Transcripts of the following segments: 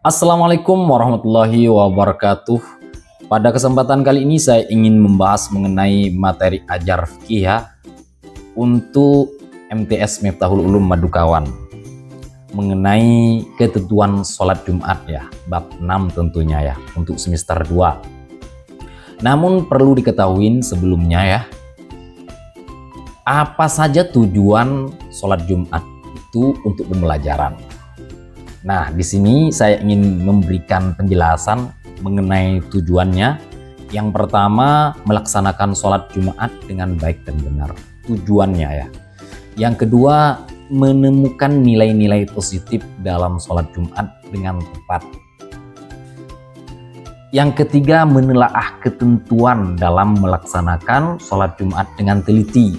Assalamualaikum warahmatullahi wabarakatuh. Pada kesempatan kali ini saya ingin membahas mengenai materi ajar fikih ya untuk MTS Miftahul Ulum Madukawan mengenai ketentuan sholat Jumat ya, bab 6 tentunya ya untuk semester 2. Namun perlu diketahui sebelumnya ya, apa saja tujuan sholat Jumat itu untuk pembelajaran. Nah, di sini saya ingin memberikan penjelasan mengenai tujuannya. Yang pertama, melaksanakan sholat Jumat dengan baik dan benar. Tujuannya ya. Yang kedua, menemukan nilai-nilai positif dalam sholat Jumat dengan tepat. Yang ketiga, menelaah ketentuan dalam melaksanakan sholat Jumat dengan teliti.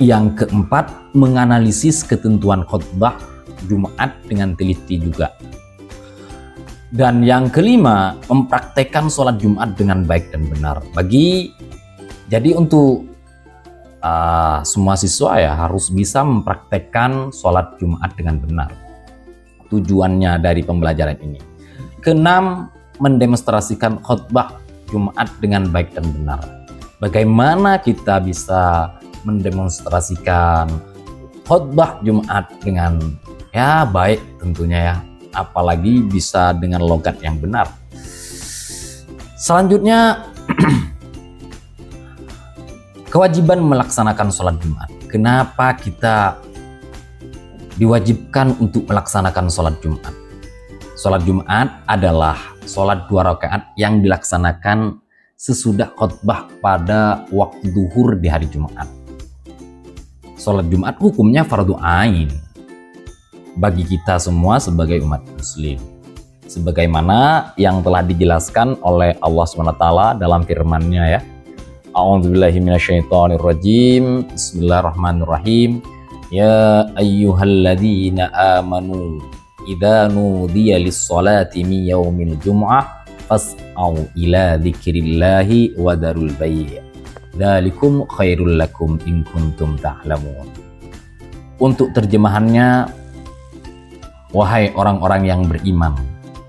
Yang keempat, menganalisis ketentuan khutbah Jumat dengan teliti juga. Dan yang kelima, mempraktekkan sholat Jumat dengan baik dan benar. Jadi untuk semua siswa ya harus bisa mempraktekkan sholat Jumat dengan benar. Tujuannya dari pembelajaran ini. Keenam, mendemonstrasikan khutbah Jumat dengan baik dan benar. Bagaimana kita bisa mendemonstrasikan khutbah Jumat dengan baik tentunya ya, apalagi bisa dengan logat yang benar. Selanjutnya kewajiban melaksanakan sholat Jumat. Kenapa kita diwajibkan untuk melaksanakan sholat Jumat? Sholat Jumat adalah sholat 2 rakaat yang dilaksanakan sesudah khutbah pada waktu zuhur di hari Jumat. Sholat Jumat hukumnya fardu ain bagi kita semua sebagai umat muslim, sebagaimana yang telah dijelaskan oleh Allah SWT dalam firman-Nya ya. A'udzubillahi minasyaitonirrajim. Bismillahirrahmanirrahim. Ya ayyuhalladzina amanu idza nudiya lis-sholati min yaumil jumu'ah fas'au ila dzikrillahi wa darul bai'. Dzalikum khairul lakum in kuntum ta'lamun. Untuk terjemahannya, wahai orang-orang yang beriman,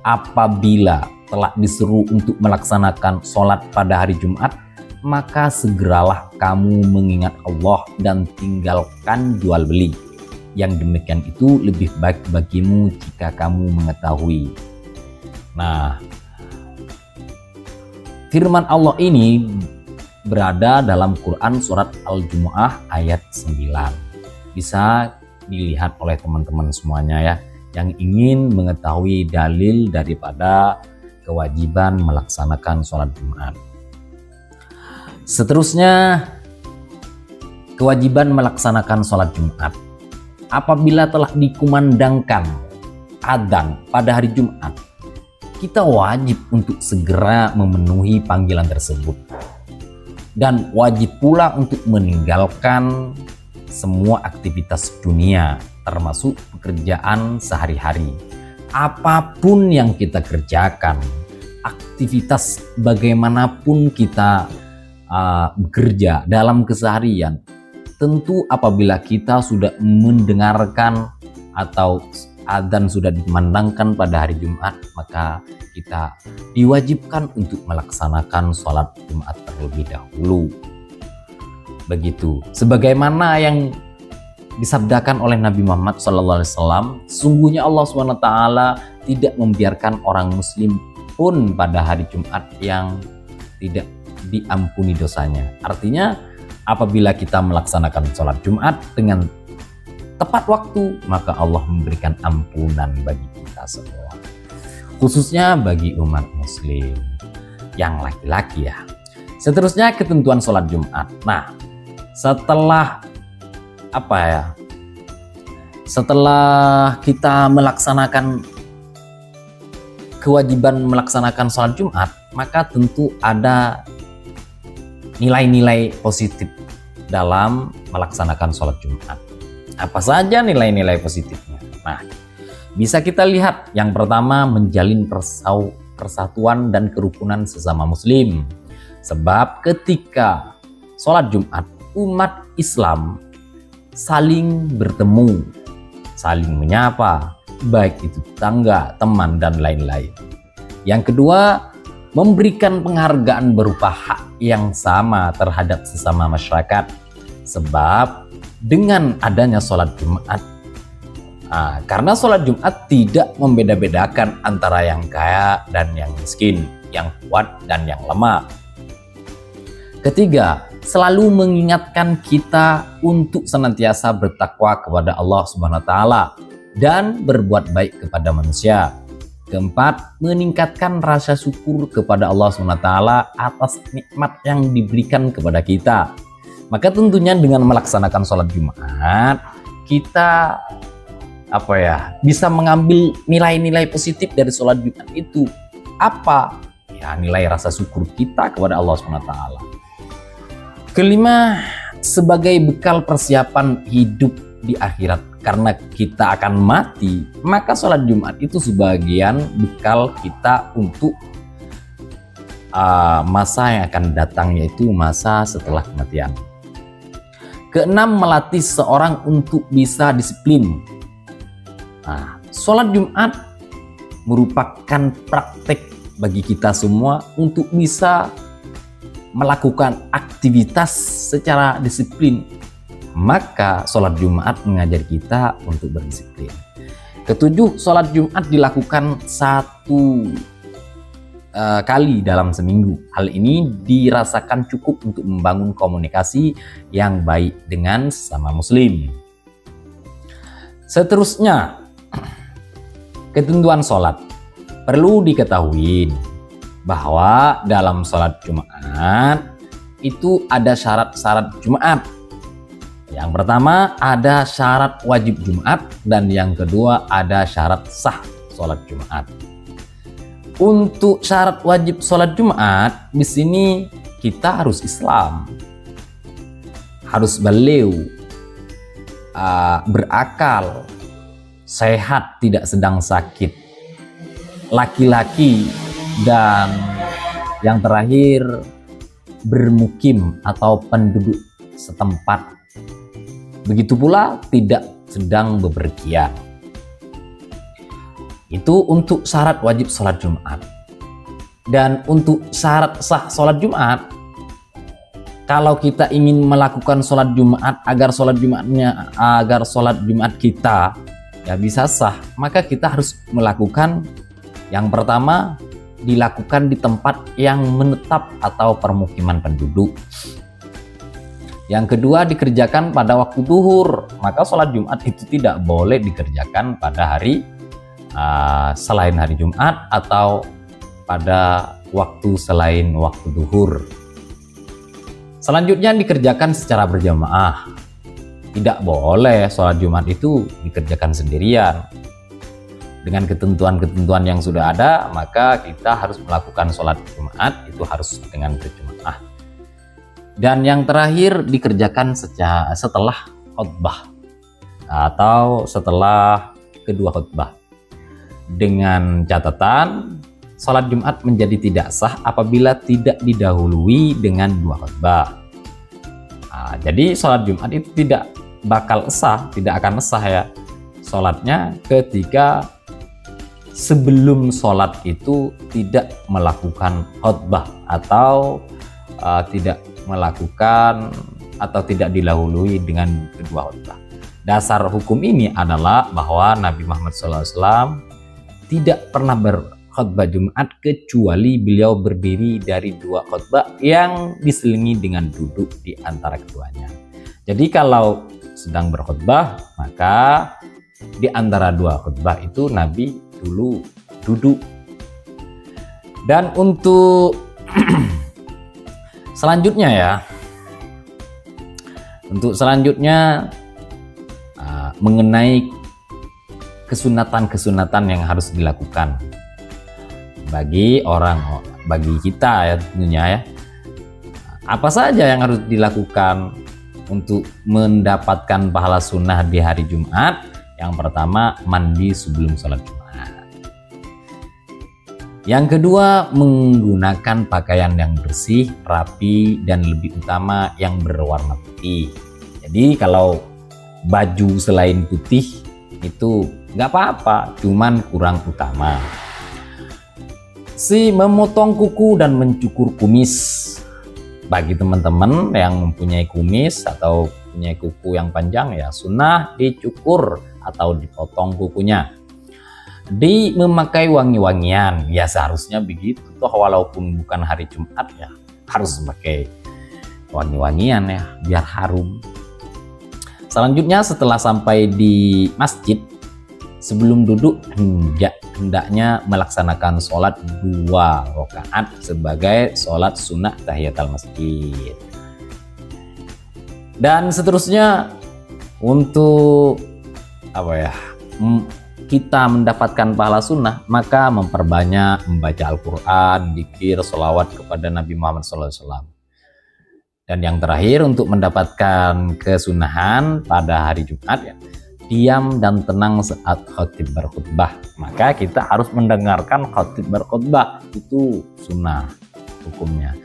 apabila telah diseru untuk melaksanakan sholat pada hari Jumat, maka segeralah kamu mengingat Allah dan tinggalkan jual beli. Yang demikian itu lebih baik bagimu jika kamu mengetahui. Nah, firman Allah ini berada dalam Quran surat Al-Jumu'ah ayat 9. Bisa dilihat oleh teman-teman semuanya ya, yang ingin mengetahui dalil daripada kewajiban melaksanakan sholat Jumat. Seterusnya, kewajiban melaksanakan sholat Jumat. Apabila telah dikumandangkan adzan pada hari Jumat, kita wajib untuk segera memenuhi panggilan tersebut. Dan wajib pula untuk meninggalkan semua aktivitas dunia, termasuk pekerjaan sehari-hari. Apapun yang kita kerjakan, aktivitas bagaimanapun kita bekerja dalam keseharian, tentu apabila kita sudah mendengarkan atau adzan sudah dikumandangkan pada hari Jumat, maka kita diwajibkan untuk melaksanakan sholat Jumat terlebih dahulu. Begitu, sebagaimana yang disabdakan oleh Nabi Muhammad SAW, sungguhnya Allah SWT tidak membiarkan orang muslim pun pada hari Jumat yang tidak diampuni dosanya. Artinya apabila kita melaksanakan sholat Jumat dengan tepat waktu, maka Allah memberikan ampunan bagi kita semua, khususnya bagi umat muslim yang laki-laki ya. Seterusnya, ketentuan sholat Jumat. Nah, setelah kita melaksanakan kewajiban melaksanakan sholat Jumat, maka tentu ada nilai-nilai positif dalam melaksanakan sholat Jumat. Apa saja nilai-nilai positifnya? Nah, bisa kita lihat. Yang pertama, menjalin persatuan dan kerukunan sesama muslim. Sebab ketika sholat Jumat, umat Islam saling bertemu, saling menyapa, baik itu tetangga, teman, dan lain-lain. Yang kedua, memberikan penghargaan berupa hak yang sama terhadap sesama masyarakat. Sebab dengan adanya sholat Jumat, karena sholat Jumat tidak membeda-bedakan antara yang kaya dan yang miskin, yang kuat dan yang lemah. Ketiga, selalu mengingatkan kita untuk senantiasa bertakwa kepada Allah Subhanahu wa taala dan berbuat baik kepada manusia. Keempat, meningkatkan rasa syukur kepada Allah Subhanahu wa taala atas nikmat yang diberikan kepada kita. Maka tentunya dengan melaksanakan sholat Jumat, kita bisa mengambil nilai-nilai positif dari sholat Jumat itu. Apa? Ya, nilai rasa syukur kita kepada Allah Subhanahu wa taala. Kelima, sebagai bekal persiapan hidup di akhirat. Karena kita akan mati, maka sholat Jumat itu sebagian bekal kita untuk masa yang akan datang, yaitu masa setelah kematian. Keenam, melatih seorang untuk bisa disiplin. Sholat Jumat merupakan praktek bagi kita semua untuk bisa melakukan aktivitas secara disiplin. Maka sholat Jumat mengajari kita untuk berdisiplin. Ketujuh, sholat Jumat dilakukan 1 kali dalam seminggu. Hal ini dirasakan cukup untuk membangun komunikasi yang baik dengan sesama muslim. Seterusnya, ketentuan sholat. Perlu diketahui bahwa dalam sholat Jumat itu ada syarat-syarat Jumat. Yang pertama ada syarat wajib Jumat, dan yang kedua ada syarat sah sholat Jumat. Untuk syarat wajib sholat Jumat, di sini kita harus Islam, harus balighh, berakal, sehat, tidak sedang sakit, laki-laki, dan yang terakhir bermukim atau penduduk setempat. Begitu pula tidak sedang bepergian. Itu untuk syarat wajib sholat Jumat. Dan untuk syarat sah sholat Jumat, kalau kita ingin melakukan sholat Jumat agar sholat Jumat kita ya bisa sah, maka kita harus melakukan yang pertama, dilakukan di tempat yang menetap atau permukiman penduduk. Yang kedua, dikerjakan pada waktu zuhur. Maka sholat Jumat itu tidak boleh dikerjakan pada hari selain hari Jumat atau pada waktu selain waktu zuhur. Selanjutnya, dikerjakan secara berjamaah. Tidak boleh sholat Jumat itu dikerjakan sendirian. Dengan ketentuan-ketentuan yang sudah ada, maka kita harus melakukan sholat Jumat itu harus dengan berjamaah. Dan yang terakhir, dikerjakan setelah khutbah atau setelah kedua khutbah. Dengan catatan, sholat Jumat menjadi tidak sah apabila tidak didahului dengan 2 khutbah. Jadi sholat Jumat itu tidak bakal sah, tidak akan sah ya sholatnya ketika sebelum sholat itu tidak melakukan khutbah atau tidak melakukan atau tidak didahului dengan kedua khutbah. Dasar hukum ini adalah bahwa Nabi Muhammad SAW tidak pernah berkhutbah Jumat kecuali beliau berdiri dari 2 khutbah yang diselingi dengan duduk di antara keduanya. Jadi kalau sedang berkhutbah, maka di antara 2 khutbah itu Nabi dulu duduk. Dan untuk selanjutnya ya, untuk selanjutnya mengenai kesunatan-kesunatan yang harus dilakukan bagi kita ya tentunya ya. Apa saja yang harus dilakukan untuk mendapatkan pahala sunnah di hari Jumat? Yang pertama, mandi sebelum sholat Jumat. Yang kedua, menggunakan pakaian yang bersih, rapi, dan lebih utama yang berwarna putih. Jadi kalau baju selain putih itu nggak apa-apa, cuman kurang utama. Si memotong kuku dan mencukur kumis. Bagi teman-teman yang mempunyai kumis atau punya kuku yang panjang, ya sunnah dicukur atau dipotong kukunya. Di memakai wangi-wangian, ya seharusnya begitu toh, walaupun bukan hari Jumat ya harus pakai wangi-wangian ya biar harum. Selanjutnya setelah sampai di masjid, sebelum duduk hendaknya melaksanakan sholat 2 rakaat sebagai sholat sunnah tahiyatul masjid. Dan seterusnya untuk kita mendapatkan pahala sunnah, maka memperbanyak membaca Al-Quran, dzikir, sholawat kepada Nabi Muhammad SAW. Dan yang terakhir untuk mendapatkan kesunahan pada hari Jumat, ya, diam dan tenang saat khatib berkhutbah. Maka kita harus mendengarkan khatib berkhutbah, itu sunnah hukumnya.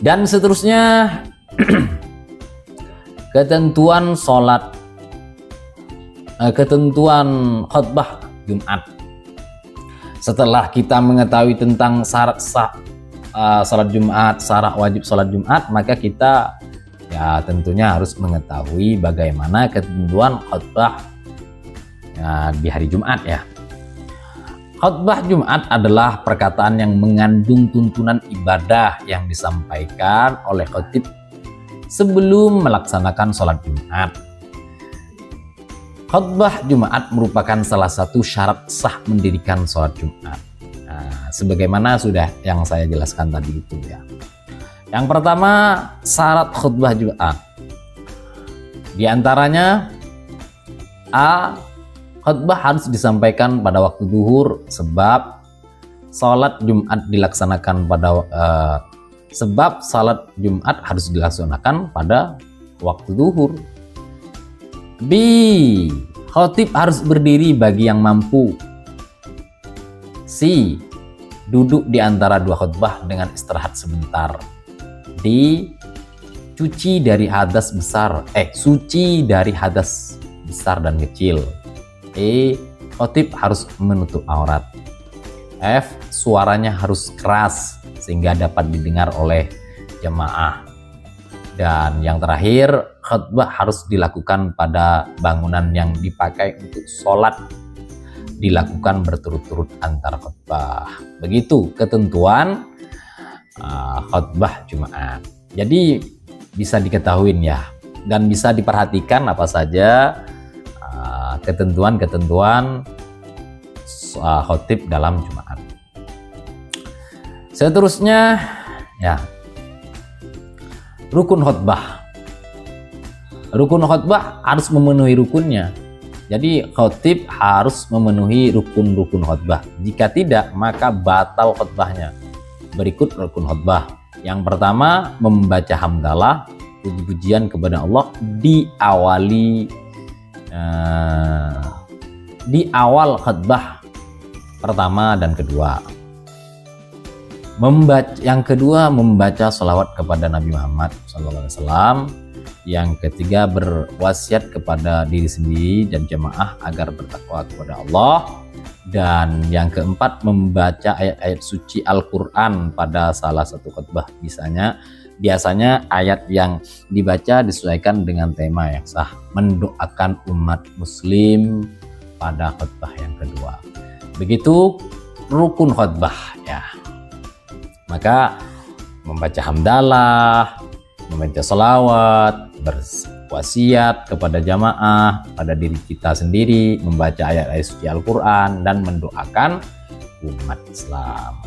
Dan seterusnya ketentuan sholat, ketentuan khutbah Jumat. Setelah kita mengetahui tentang syarat sah sholat Jumat, syarat wajib sholat Jumat, maka kita ya tentunya harus mengetahui bagaimana ketentuan khutbah di hari Jumat ya. Khutbah Jumat adalah perkataan yang mengandung tuntunan ibadah yang disampaikan oleh khatib sebelum melaksanakan sholat Jumat. Khutbah Jumat merupakan salah satu syarat sah mendirikan sholat Jumat. Nah, sebagaimana sudah yang saya jelaskan tadi itu ya. Yang pertama, syarat khutbah Jumat. Di antaranya A. Khutbah harus disampaikan pada waktu zuhur sebab sholat Jumat dilaksanakan pada salat Jumat harus dilaksanakan pada waktu zuhur. B. Khatib harus berdiri bagi yang mampu. C. Duduk di antara dua khutbah dengan istirahat sebentar. D. Suci dari hadas besar dan kecil. E. Khatib harus menutup aurat. F. Suaranya harus keras sehingga dapat didengar oleh jemaah. Dan yang terakhir, khutbah harus dilakukan pada bangunan yang dipakai untuk sholat, dilakukan berturut-turut antar khutbah. Begitu ketentuan khutbah Jumat. Jadi bisa diketahui ya, dan bisa diperhatikan apa saja ketentuan-ketentuan khatib dalam Jumat. Seterusnya ya, rukun khutbah. Rukun khutbah harus memenuhi rukunnya. Jadi khatib harus memenuhi rukun-rukun khutbah. Jika tidak, maka batal khutbahnya. Berikut rukun khutbah. Yang pertama, membaca hamdalah, puji-pujian kepada Allah di awal khutbah pertama dan kedua. Yang kedua, membaca sholawat kepada Nabi Muhammad SAW. Yang ketiga, berwasiat kepada diri sendiri dan jemaah agar bertakwa kepada Allah. Dan yang keempat, membaca ayat-ayat suci Al-Quran pada salah satu khutbah. Biasanya ayat yang dibaca disesuaikan dengan tema yang sah, mendoakan umat muslim pada khutbah yang kedua. Begitu rukun khutbah ya. Maka membaca hamdalah, membaca sholawat, berwasiat kepada jamaah, pada diri kita sendiri, membaca ayat-ayat suci Al-Quran, dan mendoakan umat Islam.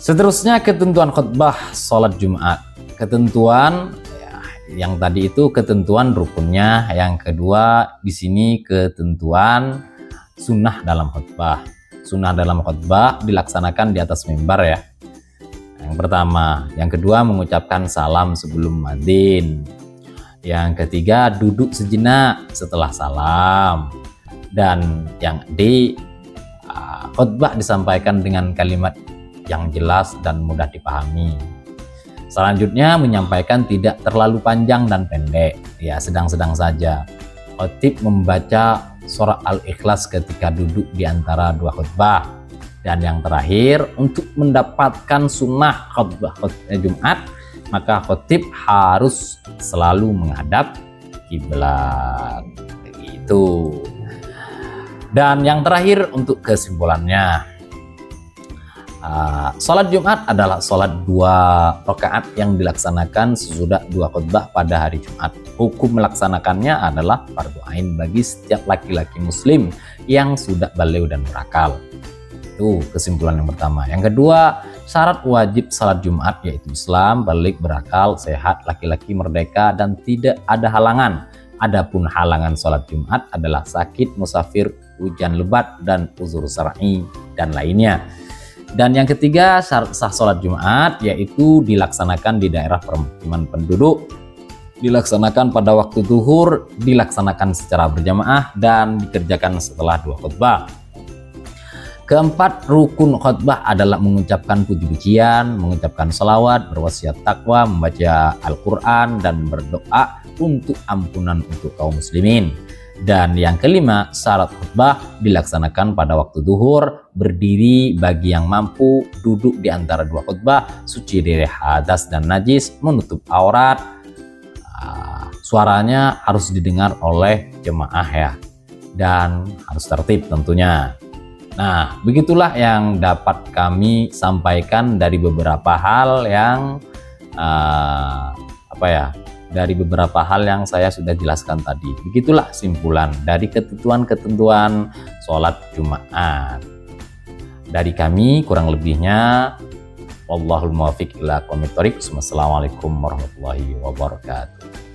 Seterusnya ketentuan khutbah sholat Jumat. Ketentuan ya, yang tadi itu ketentuan rukunnya, yang kedua di sini ketentuan sunnah dalam khutbah. Sunnah dalam khutbah dilaksanakan di atas mimbar ya. Yang pertama, yang kedua mengucapkan salam sebelum madzin. Yang ketiga duduk sejenak setelah salam. Dan yang D, khutbah disampaikan dengan kalimat yang jelas dan mudah dipahami. Selanjutnya menyampaikan tidak terlalu panjang dan pendek, ya sedang-sedang saja. Khatib membaca surah Al-Ikhlas ketika duduk di antara dua khutbah. Dan yang terakhir, untuk mendapatkan sunnah khutbah Jumat, maka khatib harus selalu menghadap kiblat. Begitu. Dan yang terakhir untuk kesimpulannya, salat Jumat adalah salat 2 rakaat yang dilaksanakan sesudah 2 khutbah pada hari Jumat. Hukum melaksanakannya adalah fardu ain bagi setiap laki-laki muslim yang sudah baligh dan berakal. Itu kesimpulan yang pertama. Yang kedua, syarat wajib salat Jumat yaitu Islam, baligh, berakal, sehat, laki-laki merdeka, dan tidak ada halangan. Adapun halangan salat Jumat adalah sakit, musafir, hujan lebat, dan uzur syar'i dan lainnya. Dan yang ketiga, syarat sah salat Jumat yaitu dilaksanakan di daerah permukiman penduduk, dilaksanakan pada waktu zuhur, dilaksanakan secara berjamaah, dan dikerjakan setelah 2 khutbah. Keempat, rukun khutbah adalah mengucapkan puji-pujian, mengucapkan salawat, berwasiat takwa, membaca Al-Quran, dan berdoa untuk ampunan untuk kaum muslimin. Dan yang kelima, syarat khutbah dilaksanakan pada waktu zuhur, berdiri bagi yang mampu, duduk di antara 2 khutbah, suci dari hadas dan najis, menutup aurat. Suaranya harus didengar oleh jemaah ya, dan harus tertib tentunya. Nah, begitulah yang dapat kami sampaikan dari beberapa hal yang dari beberapa hal yang saya sudah jelaskan tadi. Begitulah simpulan dari ketentuan-ketentuan sholat Jumat. Dari kami kurang lebihnya, wallahul muwaffiq ila aqwamit thoriq. Wassalamualaikum warahmatullahi wabarakatuh.